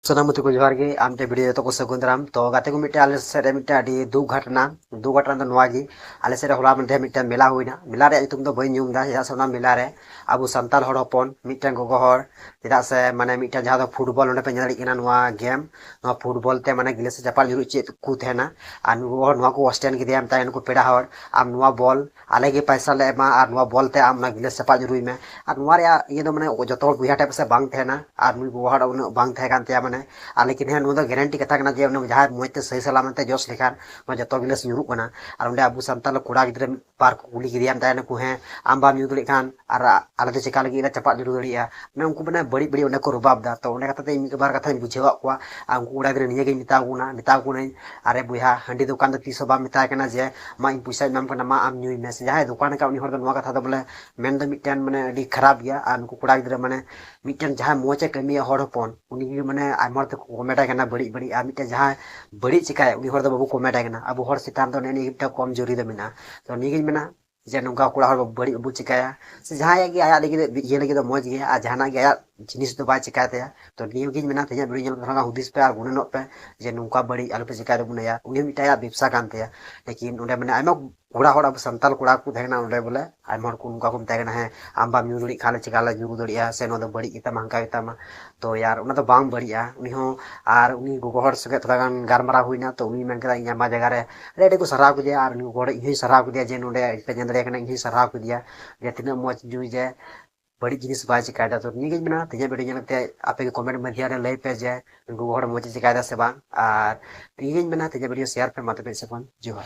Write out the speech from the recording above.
सनामती को जोहार गे आमते वीडियो तो को सगुन दाराम तो गाते को मिटे आले सेरे मिटे आडी दु घटना दो नवा गी आले सेरे होला मधे मिटे मेला हुइना मेला रे तुम दो बई न्यूम दा या सोना मेला रे अबु संताल हड़ हपन मिटे गोगो हड़ चेदा से माने मिटे जहां दो फुटबॉल ओने पे नेल इना नवा गेम नवा फुटबॉल ते माने गिलेस जापाल जुरु चे कु थेना आ नुवा नवा को स्टैंड गिदियाम ता इनको पेड़ा हड़ आम नवा बॉल आले गे पैसा ले मा आ नवा बॉल ते आम ना गिलेस जापाल जुरुई में आ नवा रे ये दो माने जतो बुया टाइप से बांग थेना आ नुई गो हड़ उन बांग थे कान ते माने लेकिन है गारंटी कथा जे जहाँ मजते सही सलामत जस लेखान जो गिलास यूरुना और अंडे अब सानताल कड़ा गिद्रा बार कुली गिदियान को हें आम बाम यूर दान और आले तो चिका लगे चपा जुड़ दाड़ा मैं उनको मैंने बड़ी बड़ी को रुबाब दा तो कथा मिद बार कथा बुझेवा उनको कड़ा गिद्रा निजे मेताको अरे बुया हाँडी दुकान तीस बा मेता जे मा इन पैसा नाम मा आम नुई में जहाँ दुकान का कथा बोले मेन मिट्टन मैंने खराब गया और उनको कड़ा गिद्रा मैंने मिट्टन जहाँ मजे कमी हड़ हपन उन्हीं मैंने आयमा कमेटा बड़ी बड़ी और मिट्टे जहाँ बड़ी चिकाय उन्हीं हर बाबू कमेटा अब हर चितान तो नहीं कम जोरी मेना तो निगे मेना जे नौका कड़ा बड़ी बाबू चिकाया से जहाँ आया लगे ये लगे मज गया और जहाँ आया जिनिस तो बै चिकाते तो निगे मेना तेज वीडियो हुदिस पे और गुणन पे जे नौका बड़ी आलोपे चिकाय बुना उन्हीं मिट्टा व्यवसा लेकिन उन्हें मैंने आयमा कड़ा हड़ अब सानताल कड़ा को तहना बोले आयमा को नौका को मेता है आम बाम यूर खाले चिकाले यूर दाड़ा से बड़ी गेतामा हंका गेतामा तो यार उन्हें तो बांग बड़िया और उन्हीं गोगो हड़ सगे थोड़ा गान गारमारा हुईना तो उन्हीं मेन इन आमा जगह रे अरे को सराव कदिया और गोगो हड़ इन साराव कदिया जे नोडे पे जन दाड़ा इन साराव कदिया जे तीना मज जुई जे बड़ी जिनिस बै चिकायदा तो निगे मेना तेज वीडियो जनते आपे कमेंट मध्य रे लई पे जे गोगो हड़ मज चिकायदा से बांग और निगे मेना तेज वीडियो शेयर पे माते पे से जोहार।